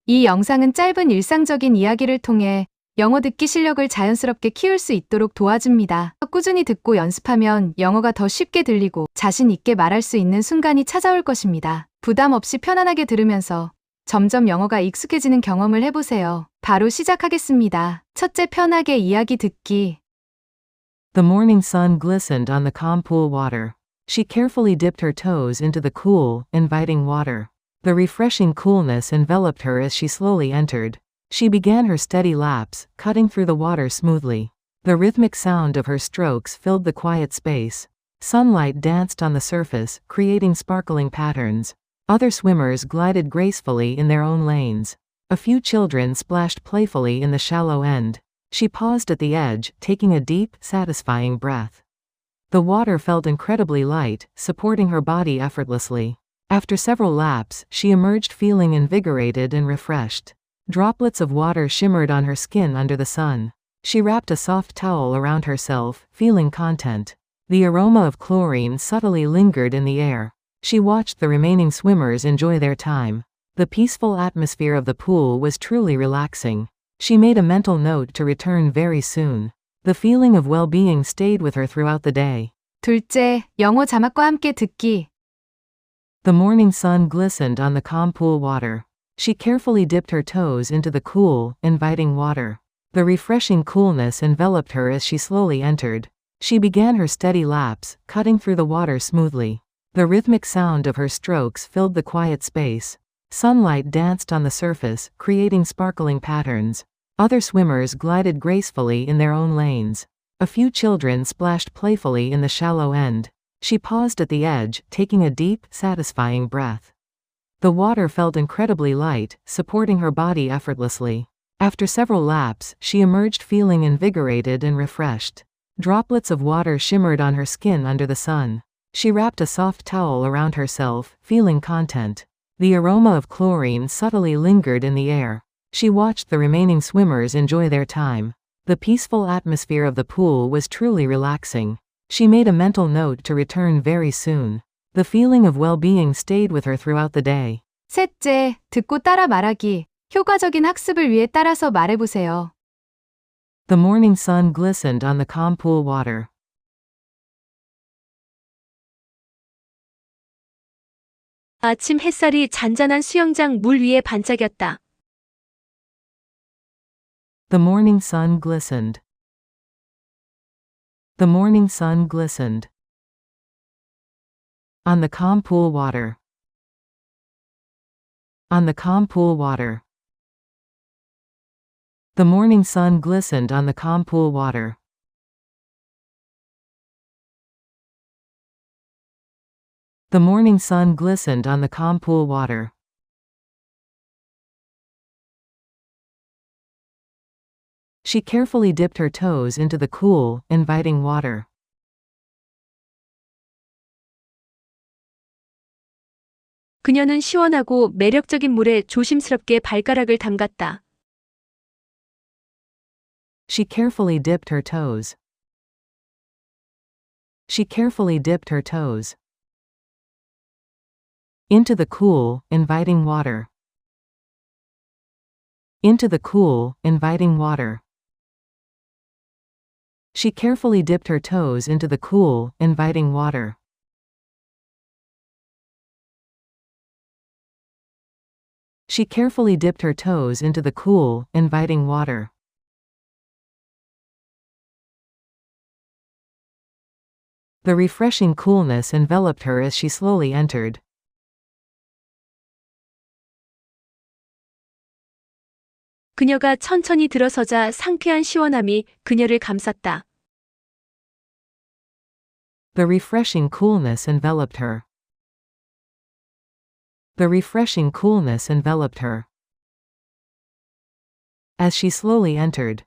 이 영상은 짧은 일상적인 이야기를 통해 영어 듣기 실력을 자연스럽게 키울 수 있도록 도와줍니다. 꾸준히 듣고 연습하면 영어가 더 쉽게 들리고 자신 있게 말할 수 있는 순간이 찾아올 것입니다. 부담 없이 편안하게 들으면서 점점 영어가 익숙해지는 경험을 해보세요. 바로 시작하겠습니다. 첫째, 편하게 이야기 듣기. The morning sun glistened on the calm pool water. She carefully dipped her toes into the cool, inviting water. The refreshing coolness enveloped her as she slowly entered. She began her steady laps, cutting through the water smoothly. The rhythmic sound of her strokes filled the quiet space. Sunlight danced on the surface, creating sparkling patterns. Other swimmers glided gracefully in their own lanes. A few children splashed playfully in the shallow end. She paused at the edge, taking a deep, satisfying breath. The water felt incredibly light, supporting her body effortlessly. After several laps, she emerged feeling invigorated and refreshed. Droplets of water shimmered on her skin under the sun. She wrapped a soft towel around herself, feeling content. The aroma of chlorine subtly lingered in the air. She watched the remaining swimmers enjoy their time. The peaceful atmosphere of the pool was truly relaxing. She made a mental note to return very soon. The feeling of well-being stayed with her throughout the day. 둘째, 영어 자막과 함께 듣기. The morning sun glistened on the calm pool water. She carefully dipped her toes into the cool, inviting water. The refreshing coolness enveloped her as she slowly entered. She began her steady laps, cutting through the water smoothly. The rhythmic sound of her strokes filled the quiet space. Sunlight danced on the surface, creating sparkling patterns. Other swimmers glided gracefully in their own lanes. A few children splashed playfully in the shallow end. She paused at the edge, taking a deep, satisfying breath. The water felt incredibly light, supporting her body effortlessly. After several laps, she emerged feeling invigorated and refreshed. Droplets of water shimmered on her skin under the sun. She wrapped a soft towel around herself, feeling content. The aroma of chlorine subtly lingered in the air. She watched the remaining swimmers enjoy their time. The peaceful atmosphere of the pool was truly relaxing. She made a mental note to return very soon. The feeling of well-being stayed with her throughout the day. 셋째, 듣고 따라 말하기. 효과적인 학습을 위해 따라서 말해보세요. The morning sun glistened on the calm pool water. 아침 햇살이 잔잔한 수영장 물 위에 반짝였다. The morning sun glistened. The morning sun glistened on the calm pool water. On the calm pool water. The morning sun glistened on the calm pool water. The morning sun glistened on the calm pool water. She carefully dipped her toes into the cool, inviting water. 그녀는 시원하고 매력적인 물에 조심스럽게 발가락을 담갔다. She carefully dipped her toes. She carefully dipped her toes into the cool, inviting water. Into the cool, inviting water. She carefully dipped her toes into the cool, inviting water. She carefully dipped her toes into the cool, inviting water. The refreshing coolness enveloped her as she slowly entered. 그녀가 천천히 들어서자 상쾌한 시원함이 그녀를 감쌌다. The refreshing coolness enveloped her. The refreshing coolness enveloped her as she slowly entered.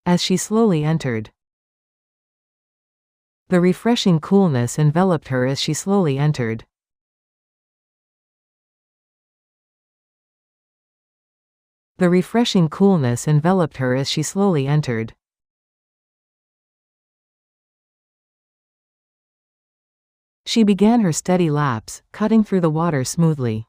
As she slowly entered. The refreshing coolness enveloped her as she slowly entered. The refreshing coolness enveloped her as she slowly entered. She began her steady laps, cutting through the water smoothly.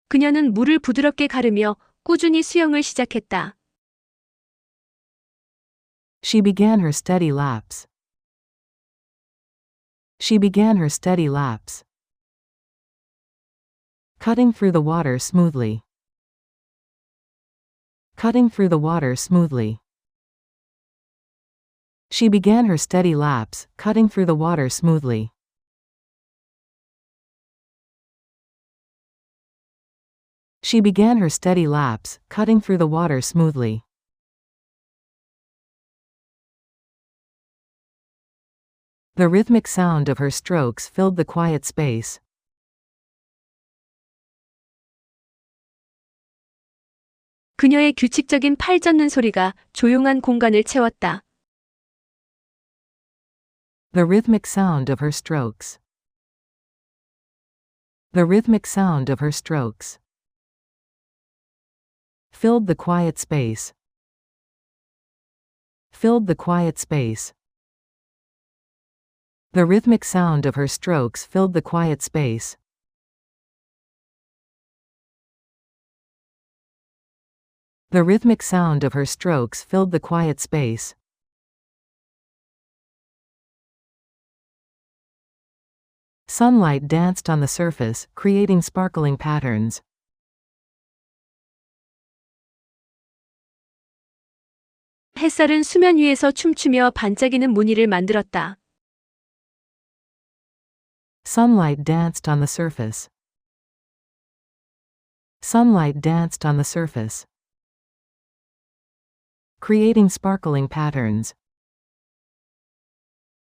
그녀는 물을 부드럽게 가르며 꾸준히 수영을 시작했다. She began her steady laps. She began her steady laps. Cutting through the water smoothly. Cutting through the water smoothly. She began her steady laps, cutting through the water smoothly. She began her steady laps, cutting through the water smoothly. The rhythmic sound of her strokes filled the quiet space. 그녀의 규칙적인 팔 젓는 소리가 조용한 공간을 채웠다. The rhythmic sound of her strokes. The rhythmic sound of her strokes filled the quiet space. Filled the quiet space. The rhythmic sound of her strokes filled the quiet space. The rhythmic sound of her strokes filled the quiet space. Sunlight danced on the surface, creating sparkling patterns. 햇살은 수면 위에서 춤추며 반짝이는 무늬를 만들었다. Sunlight danced on the surface. Sunlight danced on the surface, creating sparkling patterns.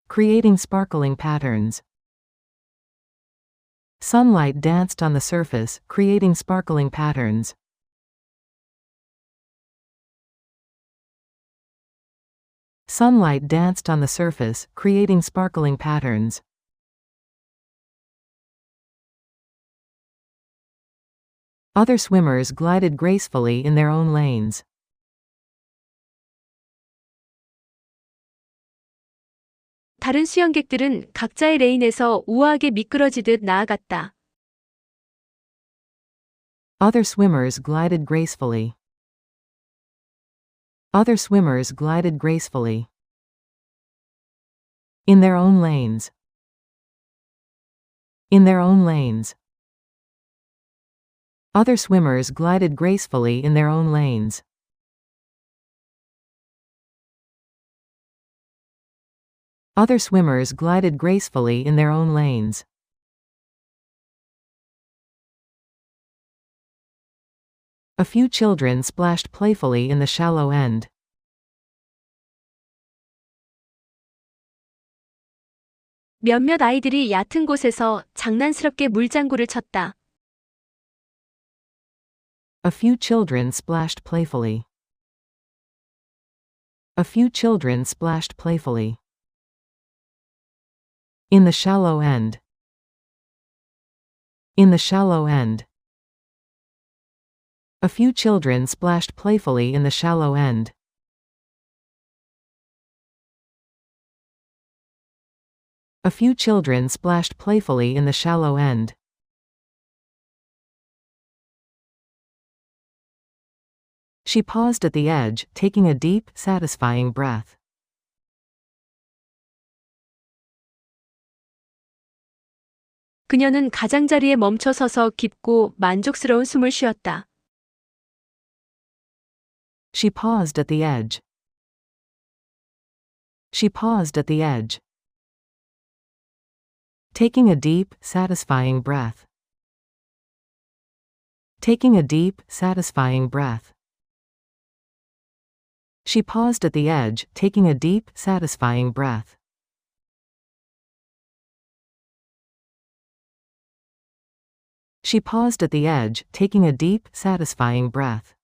Creating sparkling patterns. Sunlight danced on the surface, creating sparkling patterns. Sunlight danced on the surface, creating sparkling patterns. Other swimmers glided gracefully in their own lanes. 다른 수영객들은 각자의 레인에서 우아하게 미끄러지듯 나아갔다. Other swimmers glided gracefully. Other swimmers glided gracefully in their own lanes. In their own lanes. Other swimmers glided gracefully in their own lanes. Other swimmers glided gracefully in their own lanes. A few children splashed playfully in the shallow end. 몇몇 아이들이 얕은 곳에서 장난스럽게 물장구를 쳤다. A few children splashed playfully. A few children splashed playfully in the shallow end. In the shallow end. A few children splashed playfully in the shallow end. A few children splashed playfully in the shallow end. She paused at the edge, taking a deep, satisfying breath. 그녀는 가장자리에 멈춰 서서 깊고 만족스러운 숨을 쉬었다. She paused at the edge. She paused at the edge, taking a deep, satisfying breath. Taking a deep, satisfying breath. She paused at the edge, taking a deep, satisfying breath. She paused at the edge, taking a deep, satisfying breath.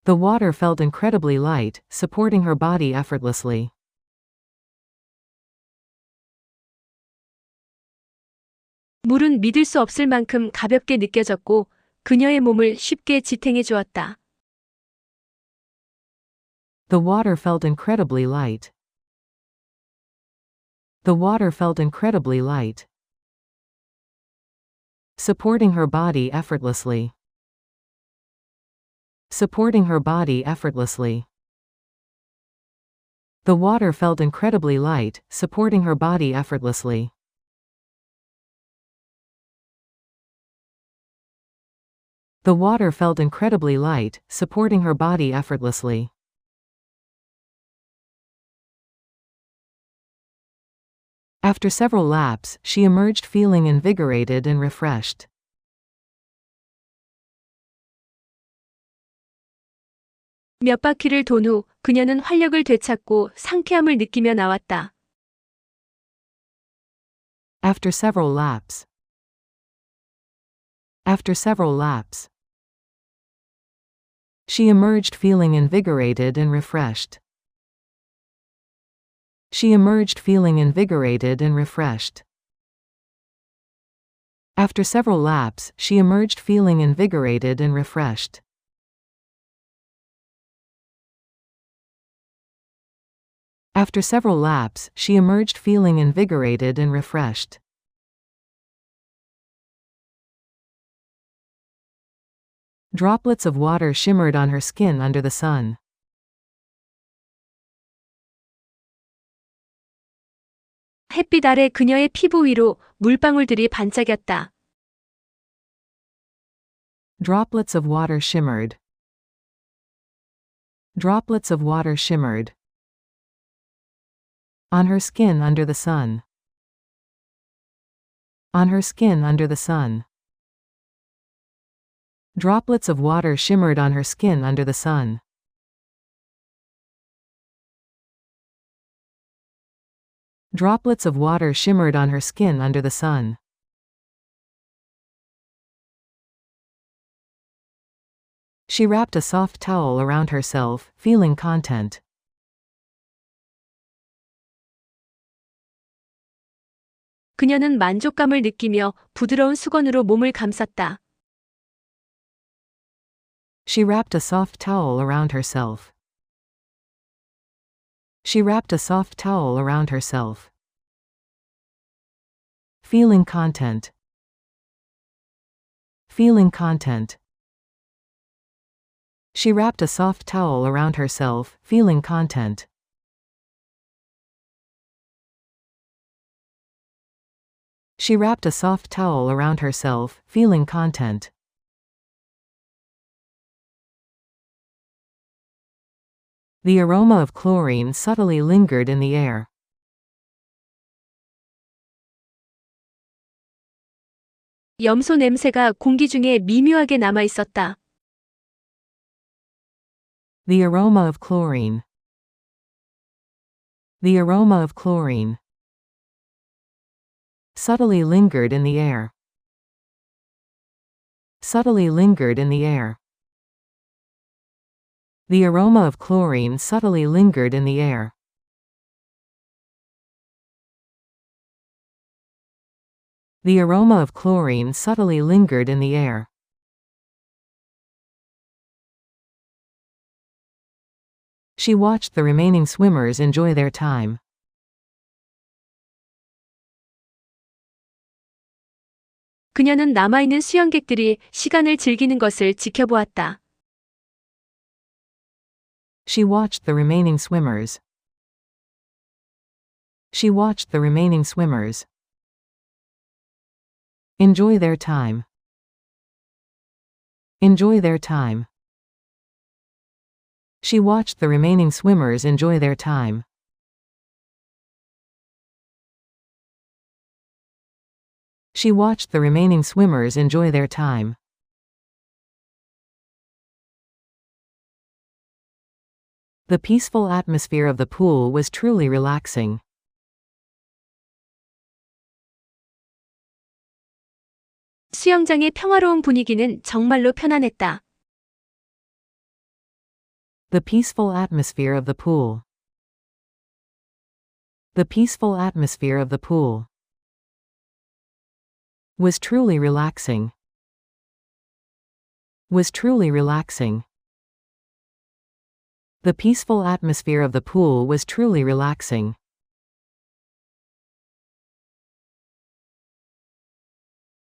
The water felt incredibly light, supporting her body effortlessly. 물은 믿을 수 없을 만큼 가볍게 느껴졌고 그녀의 몸을 쉽게 지탱해 주었다. The water felt incredibly light. The water felt incredibly light, supporting her body effortlessly. Supporting her body effortlessly. The water felt incredibly light, supporting her body effortlessly. The water felt incredibly light, supporting her body effortlessly. After several laps, she emerged feeling invigorated and refreshed. 몇 바퀴를 돈 후 그녀는 활력을 되찾고 상쾌함을 느끼며 나왔다. After several laps. After several laps. She emerged feeling invigorated and refreshed. She emerged feeling invigorated and refreshed. After several laps, she emerged feeling invigorated and refreshed. After several laps, she emerged feeling invigorated and refreshed. Droplets of water shimmered on her skin under the sun. 햇빛 아래 그녀의 피부 위로 물방울들이 반짝였다. Droplets of water shimmered. Droplets of water shimmered. On her skin under the sun. On her skin under the sun. Droplets of water shimmered on her skin under the sun. Droplets of water shimmered on her skin under the sun. She wrapped a soft towel around herself, feeling content. 그녀는 만족감을 느끼며 부드러운 수건으로 몸을 감쌌다. She wrapped a soft towel around herself. She wrapped a soft towel around herself. Feeling content. Feeling content. She wrapped a soft towel around herself, feeling content. She wrapped a soft towel around herself, feeling content. The aroma of chlorine subtly lingered in the air. 염소 냄새가 공기 중에 미묘하게 남아 있었다. The aroma of chlorine. The aroma of chlorine subtly lingered in the air. Subtly lingered in the air. The aroma of chlorine subtly lingered in the air. The aroma of chlorine subtly lingered in the air. She watched the remaining swimmers enjoy their time. 그녀는 남아있는 수영객들이 시간을 즐기는 것을 지켜보았다. She watched the remaining swimmers. She watched the remaining swimmers enjoy their time. Enjoy their time. She watched the remaining swimmers enjoy their time. She watched the remaining swimmers enjoy their time. The peaceful atmosphere of the pool was truly relaxing. 수영장의 평화로운 분위기는 정말로 편안했다. The peaceful atmosphere of the pool. The peaceful atmosphere of the pool was truly relaxing. Was truly relaxing. The peaceful atmosphere of the pool was truly relaxing.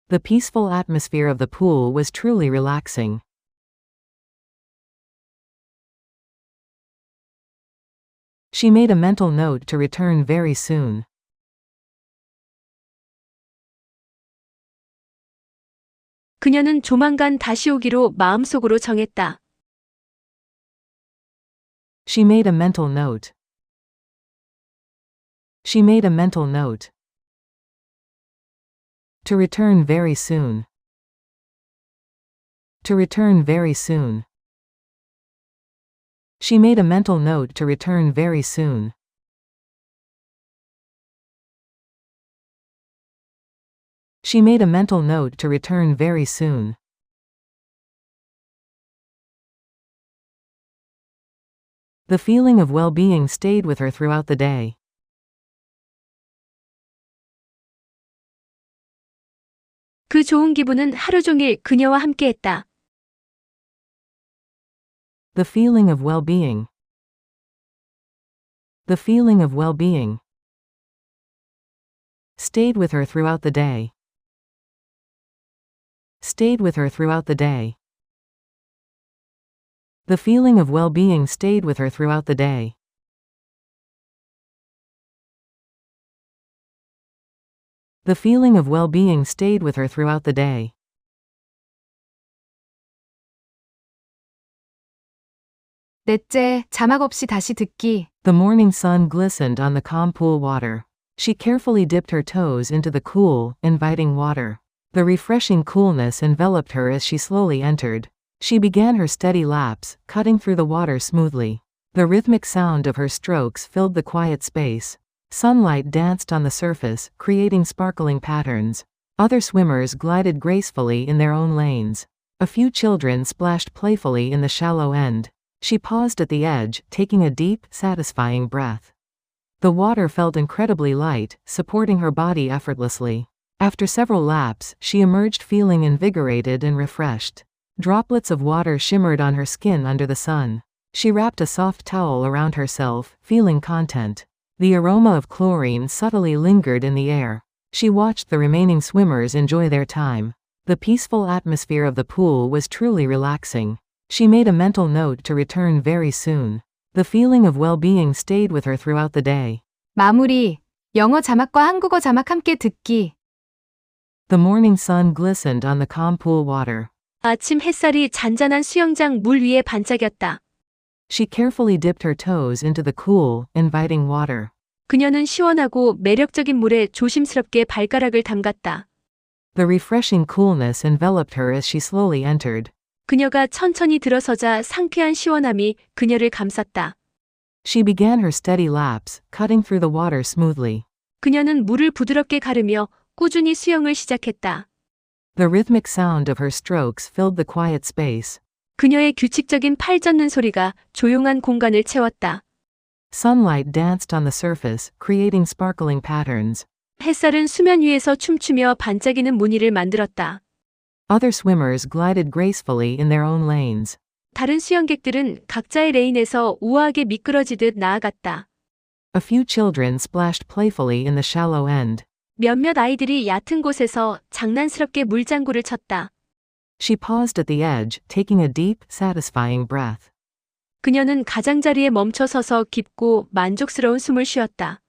The peaceful atmosphere of the pool was truly relaxing. She made a mental note to return very soon. 그녀는 조만간 다시 오기로 마음속으로 정했다. She made a mental note. She made a mental note. To return very soon. To return very soon. She made a mental note to return very soon. She made a mental note to return very soon. The feeling of well-being stayed with her throughout the day. 그 좋은 기분은 하루 종일 그녀와 함께했다. The feeling of well-being. The feeling of well-being stayed with her throughout the day. Stayed with her throughout the day. The feeling of well-being stayed with her throughout the day. The feeling of well-being stayed with her throughout the day. 넷째, 자막 없이 다시 듣기. The morning sun glistened on the calm pool water. She carefully dipped her toes into the cool, inviting water. The refreshing coolness enveloped her as she slowly entered. She began her steady laps, cutting through the water smoothly. The rhythmic sound of her strokes filled the quiet space. Sunlight danced on the surface, creating sparkling patterns. Other swimmers glided gracefully in their own lanes. A few children splashed playfully in the shallow end. She paused at the edge, taking a deep, satisfying breath. The water felt incredibly light, supporting her body effortlessly. After several laps, she emerged feeling invigorated and refreshed. Droplets of water shimmered on her skin under the sun. She wrapped a soft towel around herself, feeling content. The aroma of chlorine subtly lingered in the air. She watched the remaining swimmers enjoy their time. The peaceful atmosphere of the pool was truly relaxing. She made a mental note to return very soon. The feeling of well-being stayed with her throughout the day. 마무리. 영어 자막과 한국어 자막 함께 듣기. The morning sun glistened on the calm pool water. 아침 햇살이 잔잔한 수영장 물 위에 반짝였다. She carefully dipped her toes into the cool, inviting water. 그녀는 시원하고 매력적인 물에 조심스럽게 발가락을 담갔다. The refreshing coolness enveloped her as she slowly entered. 그녀가 천천히 들어서자 상쾌한 시원함이 그녀를 감쌌다. She began her steady laps, cutting through the water smoothly. 그녀는 물을 부드럽게 가르며 꾸준히 수영을 시작했다. The rhythmic sound of her strokes filled the quiet space. 그녀의 규칙적인 팔 젓는 소리가 조용한 공간을 채웠다. Sunlight danced on the surface, creating sparkling patterns. 햇살은 수면 위에서 춤추며 반짝이는 무늬를 만들었다. Other swimmers glided gracefully in their own lanes. 다른 수영객들은 각자의 레인에서 우아하게 미끄러지듯 나아갔다. A few children splashed playfully in the shallow end. 몇몇 아이들이 얕은 곳에서 장난스럽게 물장구를 쳤다. She paused at the edge, taking a deep, satisfying breath. 그녀는 가장자리에 멈춰 서서 깊고 만족스러운 숨을 쉬었다.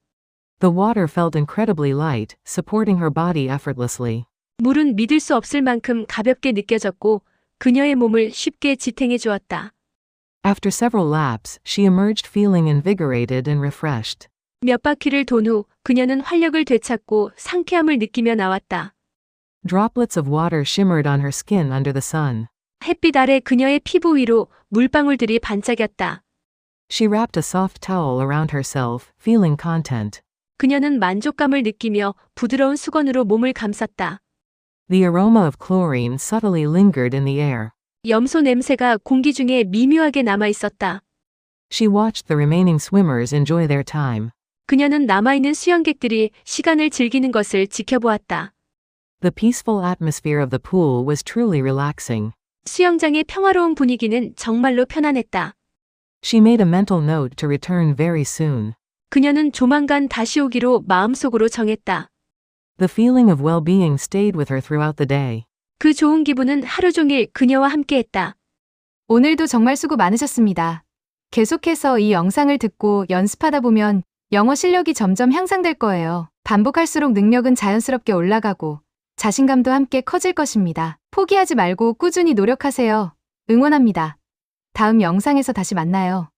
The water felt incredibly light, supporting her body effortlessly. 물은 믿을 수 없을 만큼 가볍게 느껴졌고 그녀의 몸을 쉽게 지탱해 주었다. After several laps, she emerged feeling invigorated and refreshed. 몇 바퀴를 돈 후 그녀는 활력을 되찾고 상쾌함을 느끼며 나왔다. Droplets of water shimmered on her skin under the sun. 햇빛 아래 그녀의 피부 위로 물방울들이 반짝였다. She wrapped a soft towel around herself, feeling content. 그녀는 만족감을 느끼며 부드러운 수건으로 몸을 감쌌다. The aroma of chlorine subtly lingered in the air. 염소 냄새가 공기 중에 미묘하게 남아 있었다. She watched the remaining swimmers enjoy their time. 그녀는 남아있는 수영객들이 시간을 즐기는 것을 지켜보았다. The peaceful atmosphere of the pool was truly relaxing. 수영장의 평화로운 분위기는 정말로 편안했다. She made a mental note to return very soon. 그녀는 조만간 다시 오기로 마음속으로 정했다. The feeling of well-being stayed with her throughout the day. 그 좋은 기분은 하루 종일 그녀와 함께했다. 오늘도 정말 수고 많으셨습니다. 계속해서 이 영상을 듣고 연습하다 보면 영어 실력이 점점 향상될 거예요. 반복할수록 능력은 자연스럽게 올라가고 자신감도 함께 커질 것입니다. 포기하지 말고 꾸준히 노력하세요. 응원합니다. 다음 영상에서 다시 만나요.